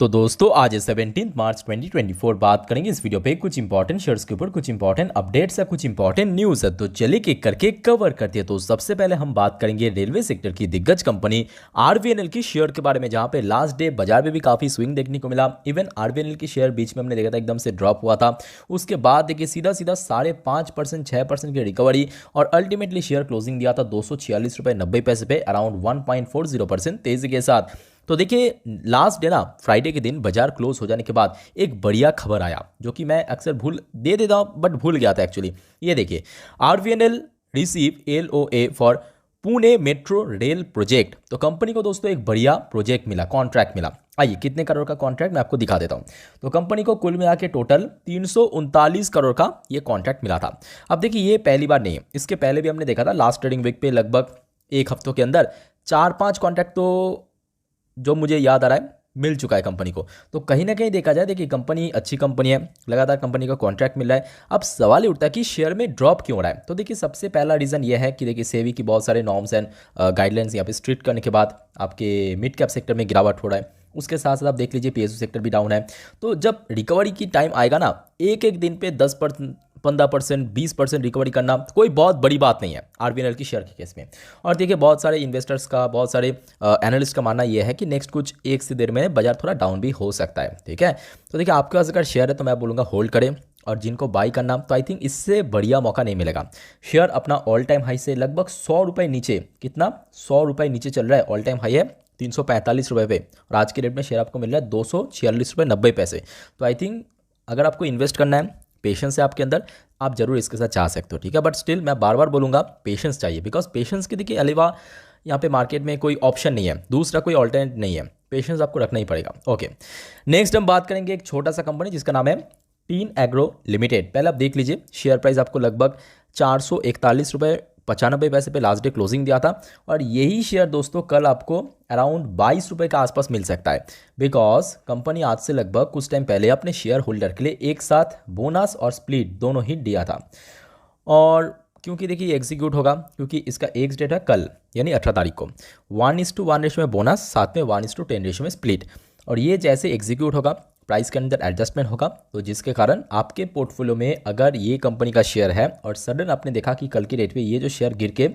तो दोस्तों आज 17 मार्च 2024 बात करेंगे इस वीडियो पे कुछ इंपॉर्टेंट शेयर्स के ऊपर, कुछ इंपॉर्टेंट अपडेट्स है, कुछ इंपॉर्टेंट न्यूज़ है। तो चलिए एक करके कवर करते हैं। तो सबसे पहले हम बात करेंगे रेलवे सेक्टर की दिग्गज कंपनी आरवीएनएल की शेयर के बारे में, जहां पे लास्ट डे बाजार में भी काफ़ी स्विंग देखने को मिला। इवन आरवीएनएल की शेयर बीच में हमने देखा था एकदम से ड्रॉप हुआ था, उसके बाद देखिए सीधा सीधा 5.5% 6% की रिकवरी और अल्टीमेटली शेयर क्लोजिंग दिया था 246 रुपये 90 पैसे पे, अराउंड 1.40% तेजी के साथ। तो देखिए लास्ट डे ना फ्राइडे के दिन बाजार क्लोज हो जाने के बाद एक बढ़िया खबर आया, जो कि मैं अक्सर भूल दे देता हूँ बट भूल गया था एक्चुअली। ये देखिए, RVNL receive LOA for Pune metro rail project. तो कंपनी को दोस्तों एक बढ़िया प्रोजेक्ट मिला, कॉन्ट्रैक्ट मिला। आइए कितने करोड़ का कॉन्ट्रैक्ट मैं आपको दिखा देता हूँ। तो कंपनी को कुल मिला के टोटल 339 करोड़ का ये कॉन्ट्रैक्ट मिला था। अब देखिए ये पहली बार नहीं है, इसके पहले भी हमने देखा था लास्ट ट्रेडिंग वीक पे लगभग एक हफ्तों के अंदर 4-5 कॉन्ट्रैक्ट तो जो मुझे याद आ रहा है मिल चुका है कंपनी को। तो कहीं ना कहीं देखा जाए, देखिए कंपनी अच्छी कंपनी है, लगातार कंपनी का कॉन्ट्रैक्ट मिल रहा है। अब सवाल ये उठता है कि शेयर में ड्रॉप क्यों हो रहा है। तो देखिए सबसे पहला रीज़न ये है कि देखिए सेबी की बहुत सारे नॉर्म्स एंड गाइडलाइंस यहाँ पे स्ट्रिक्ट करने के बाद आपके मिड कैप सेक्टर में गिरावट हो रहा है। उसके साथ साथ आप देख लीजिए पीएसयू सेक्टर भी डाउन है। तो जब रिकवरी की टाइम आएगा ना, एक एक दिन पे 10% 15% 20% रिकवरी करना कोई बहुत बड़ी बात नहीं है आरबीएनएल की शेयर के केस में। और देखिए बहुत सारे इन्वेस्टर्स का, बहुत सारे एनालिस्ट का मानना यह है कि नेक्स्ट कुछ एक से देर में बाजार थोड़ा डाउन भी हो सकता है। ठीक है, तो देखिए आपके पास अगर शेयर है तो मैं बोलूँगा होल्ड करें, और जिनको बाई करना तो आई थिंक इससे बढ़िया मौका नहीं मिलेगा। शेयर अपना ऑल टाइम हाई से लगभग 100 रुपये नीचे, कितना 100 रुपये नीचे चल रहा है। ऑल टाइम हाई है 345 रुपये पे, और आज के रेट में शेयर आपको मिल रहा है 246 रुपये 90 पैसे। तो आई थिंक अगर आपको इन्वेस्ट करना है, पेशेंस है आपके अंदर, आप जरूर इसके साथ जा सकते हो। ठीक है, बट स्टिल मैं बार बार बोलूँगा पेशेंस चाहिए, बिकॉज पेशेंस के देखिए अलावा यहाँ पे मार्केट में कोई ऑप्शन नहीं है, दूसरा कोई ऑल्टरनेट नहीं है। पेशेंस आपको रखना ही पड़ेगा। ओके, नेक्स्ट हम बात करेंगे एक छोटा सा कंपनी जिसका नाम है टीन एग्रो लिमिटेड। पहले आप देख लीजिए शेयर प्राइस आपको लगभग 441 रुपये 95 पैसे पे लास्ट डे क्लोजिंग दिया था, और यही शेयर दोस्तों कल आपको अराउंड 22 रुपये के आसपास मिल सकता है, बिकॉज कंपनी आज से लगभग कुछ टाइम पहले अपने शेयर होल्डर के लिए एक साथ बोनस और स्प्लिट दोनों ही दिया था। और क्योंकि देखिए ये एग्जीक्यूट होगा, क्योंकि इसका एक्स डेट है कल यानी 18 तारीख को, 1:1 रेशो में बोनस, साथ में 1:10 रेशो में स्प्लिट। और ये जैसे एग्जीक्यूट होगा प्राइस के अंदर एडजस्टमेंट होगा, तो जिसके कारण आपके पोर्टफोलियो में अगर ये कंपनी का शेयर है और सडन आपने देखा कि कल की रेट पे ये जो शेयर गिर के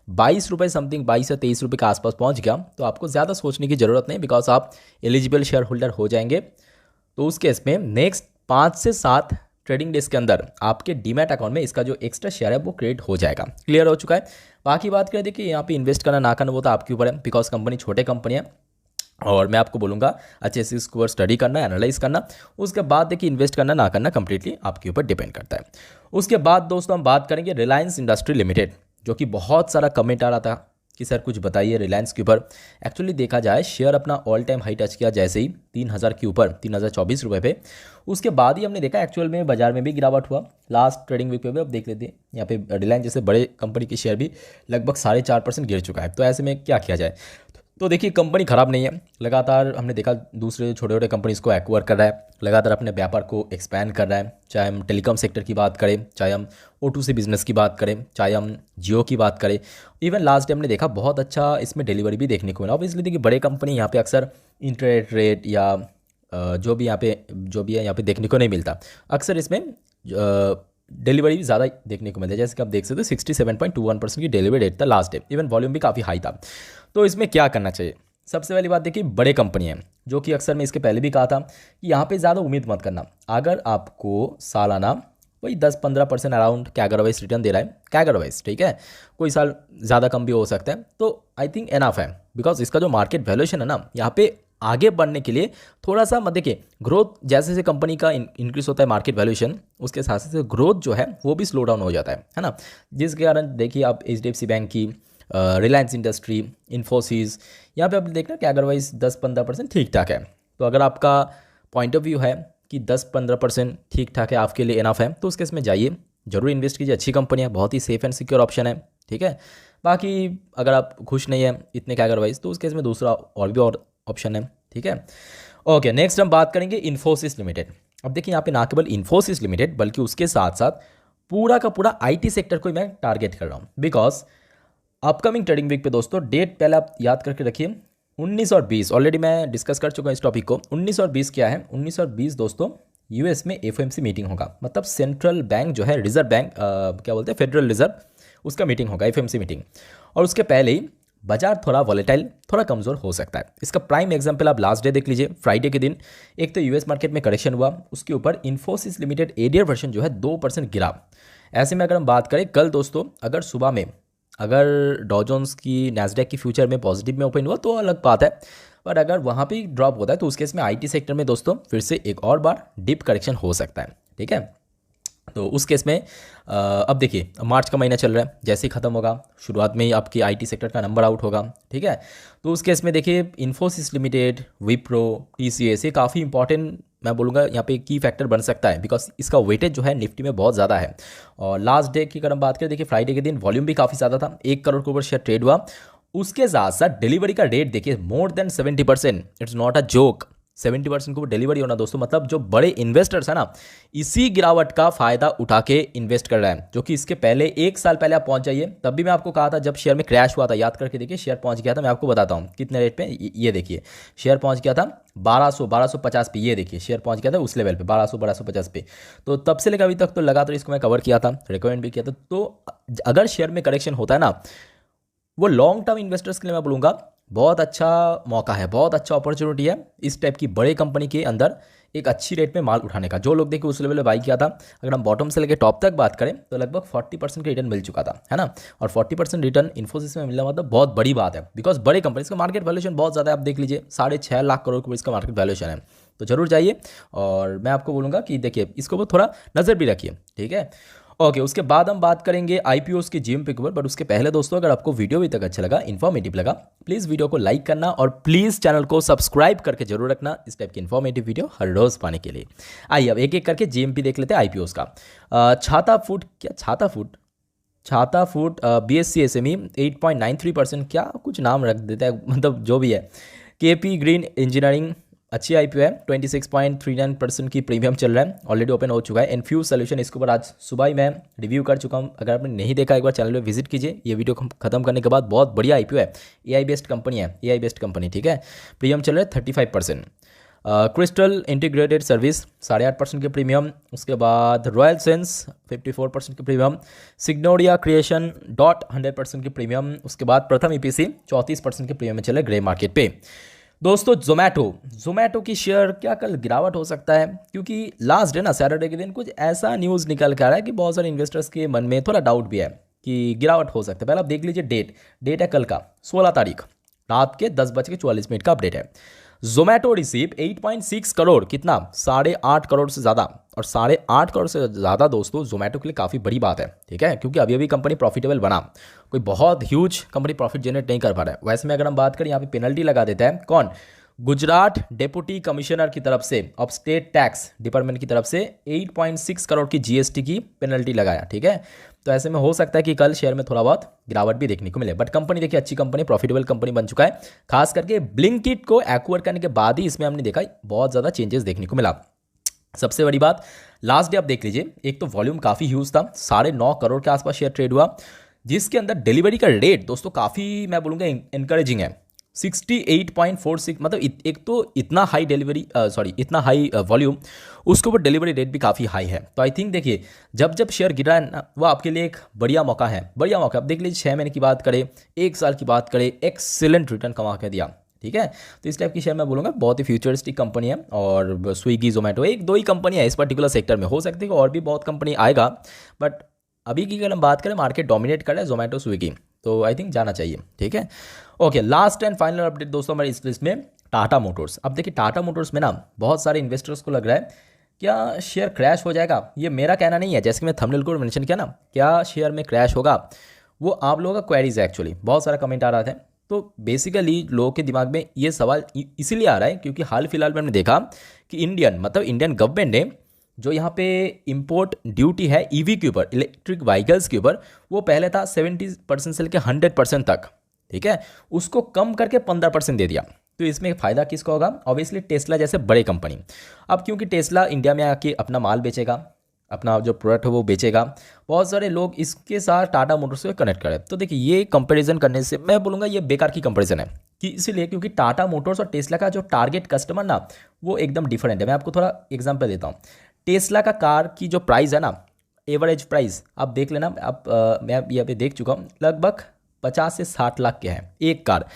22 रुपये समथिंग 22 या 23 रुपये के आसपास पहुंच गया, तो आपको ज़्यादा सोचने की ज़रूरत नहीं, बिकॉज आप एलिजिबल शेयर होल्डर हो जाएंगे। तो उस केस में नेक्स्ट 5 से 7 ट्रेडिंग डेज के अंदर आपके डीमैट अकाउंट में इसका जो एक्स्ट्रा शेयर है वो क्रिएट हो जाएगा। क्लियर हो चुका है। बाकी बात करें, देखिए यहाँ पे इन्वेस्ट करना ना करना वो तो आपके ऊपर है, बिकॉज कंपनी छोटे कंपनी है, और मैं आपको बोलूँगा अच्छे से इसके ऊपर स्टडी करना, एनालाइज करना, उसके बाद देखिए इन्वेस्ट करना ना करना कंप्लीटली आपके ऊपर डिपेंड करता है। उसके बाद दोस्तों हम बात करेंगे रिलायंस इंडस्ट्री लिमिटेड, जो कि बहुत सारा कमेंट आ रहा था कि सर कुछ बताइए रिलायंस के ऊपर। एक्चुअली देखा जाए शेयर अपना ऑल टाइम हाई टच किया जैसे ही 3000 के ऊपर 3024 रुपये पे, उसके बाद ही हमने देखा एक्चुअल में बाजार में भी गिरावट हुआ लास्ट ट्रेडिंग वीक पे भी। अब देख लेते हैं यहाँ पे रिलायंस जैसे बड़े कंपनी की शेयर भी लगभग 4.5% गिर चुका है। तो ऐसे में क्या किया जाए। तो देखिए कंपनी ख़राब नहीं है, लगातार हमने देखा दूसरे छोटे छोटे कंपनीज को एक्वायर कर रहा है, लगातार अपने व्यापार को एक्सपैंड कर रहा है। चाहे हम टेलीकॉम सेक्टर की बात करें, चाहे हम O2C बिजनेस की बात करें, चाहे हम जियो की बात करें। इवन लास्ट डे हमने देखा बहुत अच्छा इसमें डिलीवरी भी देखने को मिला। ऑब्वियसली देखिए बड़े कंपनी यहाँ पे अक्सर इंटरेस्ट रेट या जो भी है यहाँ पे देखने को नहीं मिलता, अक्सर इसमें डिलीवरी भी ज़्यादा देखने को मिलता है। जैसे कि आप देख सकते हो 67.21% की डिलीवरी रेट था लास्ट डे, इवन वॉल्यूम भी काफ़ी हाई था। तो इसमें क्या करना चाहिए। सबसे पहली बात देखिए बड़े कंपनी है, जो कि अक्सर मैं इसके पहले भी कहा था कि यहाँ पे ज़्यादा उम्मीद मत करना। अगर आपको सालाना वही 10-15% अराउंड कैगर वाइज रिटर्न दे रहा है, कैगर वाइज, ठीक है, कोई साल ज़्यादा कम भी हो सकता है, तो आई थिंक एनफ है। बिकॉज इसका जो मार्केट वैल्यूएशन है ना, यहाँ पे आगे बढ़ने के लिए थोड़ा सा मत देखिए, ग्रोथ जैसे जैसे कंपनी का इंक्रीज होता है मार्केट वैल्यूएशन, उसके साथ साथ ग्रोथ जो है वो भी स्लो डाउन हो जाता है ना। जिसके कारण देखिए आप HDFC बैंक की, रिलायंस इंडस्ट्री, इन्फोसिस, यहाँ पे आप देखना कि अदरवाइज 10-15% ठीक ठाक है। तो अगर आपका पॉइंट ऑफ व्यू है कि 10-15% ठीक ठाक है, आपके लिए इनफ है, तो उस केस में जाइए, जरूर इन्वेस्ट कीजिए। अच्छी कंपनी है, बहुत ही सेफ एंड सिक्योर ऑप्शन है। ठीक है, बाकी अगर आप खुश नहीं है इतने क्या अदरवाइज, तो उस केस में दूसरा और भी और ऑप्शन है। ठीक है, ओके, नेक्स्ट हम बात करेंगे इन्फोसिस लिमिटेड। अब देखिए यहाँ पे ना केवल इन्फोसिस लिमिटेड बल्कि उसके साथ साथ पूरा का पूरा IT सेक्टर को मैं टारगेट कर रहा हूँ, बिकॉज अपकमिंग ट्रेडिंग वीक पे दोस्तों डेट पहले आप याद करके रखिए, 19 और 20 ऑलरेडी मैं डिस्कस कर चुका हूँ इस टॉपिक को। 19 और 20 क्या है? 19 और 20 दोस्तों यूएस में एफओएमसी मीटिंग होगा, मतलब सेंट्रल बैंक जो है, रिजर्व बैंक, क्या बोलते हैं, फेडरल रिजर्व, उसका मीटिंग होगा, एफओएमसी मीटिंग। और उसके पहले ही बाजार थोड़ा वॉलेटाइल, थोड़ा कमज़ोर हो सकता है। इसका प्राइम एग्जांपल आप लास्ट डे देख लीजिए, फ्राइडे के दिन एक तो यूएस मार्केट में करेक्शन हुआ, उसके ऊपर इन्फोसिस लिमिटेड एडीआर वर्जन जो है 2% गिरा। ऐसे में अगर हम बात करें कल दोस्तों, अगर सुबह में अगर डॉ जोन्स की, नैस्डैक की फ्यूचर में पॉजिटिव में ओपन हुआ तो अलग बात है, पर अगर वहाँ पे ड्रॉप होता है तो उस केस में आईटी सेक्टर में दोस्तों फिर से एक और बार डिप करेक्शन हो सकता है। ठीक है, तो उस केस में अब देखिए मार्च का महीना चल रहा है, जैसे ही खत्म होगा शुरुआत में ही आपकी आईटी सेक्टर का नंबर आउट होगा। ठीक है, तो उस केस में देखिए इन्फोसिस लिमिटेड, विप्रो, टीसीएस, ये काफ़ी इंपॉर्टेंट, मैं बोलूँगा यहाँ पे की फैक्टर बन सकता है, बिकॉज इसका वेटेज जो है निफ्टी में बहुत ज़्यादा है। और लास्ट डे की अगर हम बात करें, देखिए फ्राइडे के दिन वॉल्यूम भी काफ़ी ज़्यादा था, 1 करोड़ के ऊपर शेयर ट्रेड हुआ। उसके साथ साथ डिलीवरी का रेट देखिए more than 70%, it's not a joke. 70% को डिलीवरी होना दोस्तों, मतलब जो बड़े इन्वेस्टर्स है ना, इसी गिरावट का फायदा उठा के इन्वेस्ट कर रहे हैं, जो कि इसके पहले 1 साल पहले आप पहुंच जाइए, तब भी मैं आपको कहा था जब शेयर में क्रैश हुआ था, याद करके देखिए शेयर पहुंच गया था, मैं आपको बताता हूं कितने रेट पे, ये देखिए शेयर पहुंच गया था 1250 पे, ये देखिए शेयर पहुंच गया था उस लेवल पे 1250 पे। तो तब से लेकर अभी तक तो लगातार इसको मैं कवर किया था, रिकमेंड भी किया था। तो अगर शेयर में करेक्शन होता है ना, वो लॉन्ग टर्म इन्वेस्टर्स के लिए मैं बोलूँगा बहुत अच्छा मौका है, बहुत अच्छा अपॉर्चुनिटी है इस टाइप की बड़े कंपनी के अंदर एक अच्छी रेट में माल उठाने का। जो लोग देखिए उस लेवल पे बाई किया था, अगर हम बॉटम से लेकर टॉप तक बात करें तो लगभग 40% का रिटर्न मिल चुका था, है ना। और 40% रिटर्न इन्फोसिस में मिलना मतलब बहुत बड़ी बात है, बिकॉज बड़े कंपनी, इसका मार्केट वैल्यूएशन बहुत ज़्यादा है, आप देख लीजिए 6.5 लाख करोड़ का इसका मार्केट वैल्यूएशन है। तो जरूर जाइए, और मैं आपको बोलूँगा कि देखिए इसको वो थोड़ा नज़र भी रखिए। ठीक है, ओके, उसके बाद हम बात करेंगे आईपीओस के जीएमपी के ऊपर, बट उसके पहले दोस्तों अगर आपको वीडियो अभी तक अच्छा लगा, इन्फॉर्मेटिव लगा, प्लीज़ वीडियो को लाइक करना और प्लीज़ चैनल को सब्सक्राइब करके जरूर रखना इस टाइप की इन्फॉर्मेटिव वीडियो हर रोज़ पाने के लिए। आइए अब एक एक करके जीएमपी देख लेते हैं आईपीओस का। छाता फूड, क्या छाता फूड बीएससी एसएमई 8.93%, क्या कुछ नाम रख देता है, मतलब जो भी है। केपी ग्रीन इंजीनियरिंग अच्छी आईपीओ है, 26.39% की प्रीमियम चल रहा है, ऑलरेडी ओपन हो चुका है। इन्फ्यूज सोल्यूशन, इसके ऊपर आज सुबह ही मैं रिव्यू कर चुका हूँ, अगर आपने नहीं देखा एक बार चैनल पे विजिट कीजिए। ये वीडियो खत्म करने के बाद, बहुत बढ़िया आईपीओ है, एआई बेस्ड कंपनी है, एआई बेस्ड कंपनी। ठीक है, प्रीमियम चल रहा है 35%। क्रिस्टल इंटीग्रेटेड सर्विस 8.5% के प्रीमियम। उसके बाद रॉयल सेंस 54% के प्रीमियम। सिग्नोरिया क्रिएशन डॉट 100% के प्रीमियम। उसके बाद प्रथम ईपीसी 34% के प्रीमियम में चले ग्रे मार्केट पे। दोस्तों जोमैटो की शेयर क्या कल गिरावट हो सकता है, क्योंकि लास्ट डे ना, सैटरडे के दिन कुछ ऐसा न्यूज़ निकल कर आ रहा है कि बहुत सारे इन्वेस्टर्स के मन में थोड़ा डाउट भी है कि गिरावट हो सकता है। पहले आप देख लीजिए डेट है कल का 16 तारीख, रात के 10:44 का अपडेट है। जोमैटो रिसीव 8.6 करोड़, कितना, 8.5 करोड़ से ज़्यादा। और 8.5 करोड़ से ज़्यादा दोस्तों जोमैटो के लिए काफ़ी बड़ी बात है। ठीक है, क्योंकि अभी अभी कंपनी प्रॉफिटेबल बना, कोई बहुत ह्यूज कंपनी प्रॉफिट जनरेट नहीं कर पा रहा है। वैसे में अगर हम बात करें, यहाँ पे पेनल्टी लगा देता है कौन, गुजरात डेप्यूटी कमिश्नर की तरफ से, ऑफ स्टेट टैक्स डिपार्टमेंट की तरफ से 8.6 करोड़ की जीएसटी की पेनल्टी लगाया। ठीक है, तो ऐसे में हो सकता है कि कल शेयर में थोड़ा बहुत गिरावट भी देखने को मिले, बट कंपनी देखिए अच्छी कंपनी, प्रॉफिटेबल कंपनी बन चुका है। खास करके ब्लिंकिट को एक्वायर करने के बाद ही इसमें हमने देखा बहुत ज़्यादा चेंजेस देखने को मिला। सबसे बड़ी बात, लास्ट डे आप देख लीजिए, एक तो वॉल्यूम काफ़ी ह्यूज था, 9.5 करोड़ के आसपास शेयर ट्रेड हुआ, जिसके अंदर डिलीवरी का रेट दोस्तों काफ़ी, मैं बोलूँगा इनकरेजिंग है, 68.46, मतलब एक तो इतना हाई डिलीवरी, इतना हाई वॉल्यूम, उसके ऊपर डिलीवरी रेट भी काफ़ी हाई है। तो आई थिंक देखिए जब जब शेयर गिरा है ना, वो आपके लिए एक बढ़िया मौका है, बढ़िया मौका। अब देख लीजिए 6 महीने की बात करें, 1 साल की बात करें, एक्सीलेंट रिटर्न कमा के दिया। ठीक है, तो इस टाइप की शेयर मैं बोलूँगा बहुत ही फ्यूचरिस्टिक कंपनी है। और स्विगी, जोमेटो, एक दो ही कंपनी है इस पर्टिकुलर सेक्टर में, हो सकती है और भी बहुत कंपनी आएगा, बट अभी की अगर हम बात करें, मार्केट डोमिनेट कर रहा है जोमेटो, स्विगी, तो आई थिंक जाना चाहिए। ठीक है, okay, last and final update दोस्तों हमारी इस लिस्ट में टाटा मोटर्स। अब देखिए टाटा मोटर्स में ना बहुत सारे इन्वेस्टर्स को लग रहा है क्या शेयर क्रैश हो जाएगा। ये मेरा कहना नहीं है, जैसे कि मैं थंबनेल को मेंशन किया ना, क्या शेयर में क्रैश होगा, वो आप लोगों का क्वेरीज है एक्चुअली, बहुत सारा कमेंट आ रहा था। तो बेसिकली लोगों के दिमाग में ये सवाल इसीलिए आ रहा है क्योंकि हाल फिलहाल में हमने देखा कि इंडियन गवर्नमेंट ने जो यहाँ पे इंपोर्ट ड्यूटी है ईवी के ऊपर, इलेक्ट्रिक व्हीकल्स के ऊपर, वो पहले था 70% से लेकर 100% तक, ठीक है, उसको कम करके 15% दे दिया। तो इसमें फ़ायदा किसका होगा, ऑब्वियसली टेस्ला जैसे बड़े कंपनी। अब क्योंकि टेस्ला इंडिया में आके अपना माल बेचेगा, अपना जो प्रोडक्ट है वो बेचेगा, बहुत सारे लोग इसके साथ टाटा मोटर्स को कनेक्ट करें। तो देखिए ये कंपैरिजन करने से मैं बोलूँगा ये बेकार की कंपैरिजन है। कि इसीलिए क्योंकि टाटा मोटर्स और टेस्ला का जो टारगेट कस्टमर ना वो एकदम डिफरेंट है। मैं आपको थोड़ा एग्जांपल देता हूँ। टेस्ला का कार की जो प्राइस है ना, एवरेज प्राइस आप देख लेना, आप मैं यहाँ पे देख चुका हूँ, लगभग 50 से 60 लाख के है एक कार।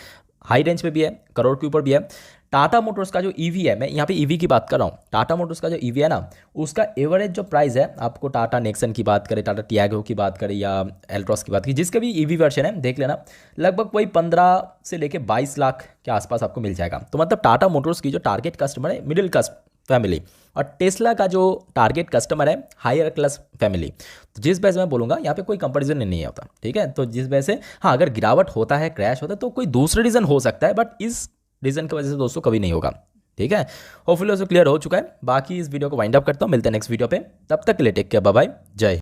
हाई रेंज पे भी है, करोड़ के ऊपर भी है। टाटा मोटर्स का जो ईवी है, मैं यहाँ पे ईवी की बात कर रहा हूँ, टाटा मोटर्स का जो ईवी है ना, उसका एवरेज जो प्राइस है, आपको टाटा नेक्सन की बात करें, टाटा टियागो की बात करें या एल्ट्रॉस की बात करें, जिसका भी ईवी वर्जन है देख लेना, लगभग वही 15 से लेके 22 लाख के आसपास आपको मिल जाएगा। तो मतलब टाटा मोटर्स की जो टारगेट कस्टमर है मिडिल क्लास फैमिली, और टेस्ला का जो टारगेट कस्टमर है हायर क्लास फैमिली। तो जिस वजह से मैं बोलूँगा यहाँ पे कोई कंपैरिजन नहीं होता, ठीक है। तो जिस वजह से हाँ, अगर गिरावट होता है, क्रैश होता है, तो कोई दूसरा रीज़न हो सकता है, बट इस रीज़न की वजह से दोस्तों कभी नहीं होगा, ठीक है। होपफुली उसको क्लियर हो चुका है। बाकी इस वीडियो को वाइंड अप करता हूँ, मिलते हैं नेक्स्ट वीडियो पे, तब तक के लिए टेक केयर, बाय बाय, जय।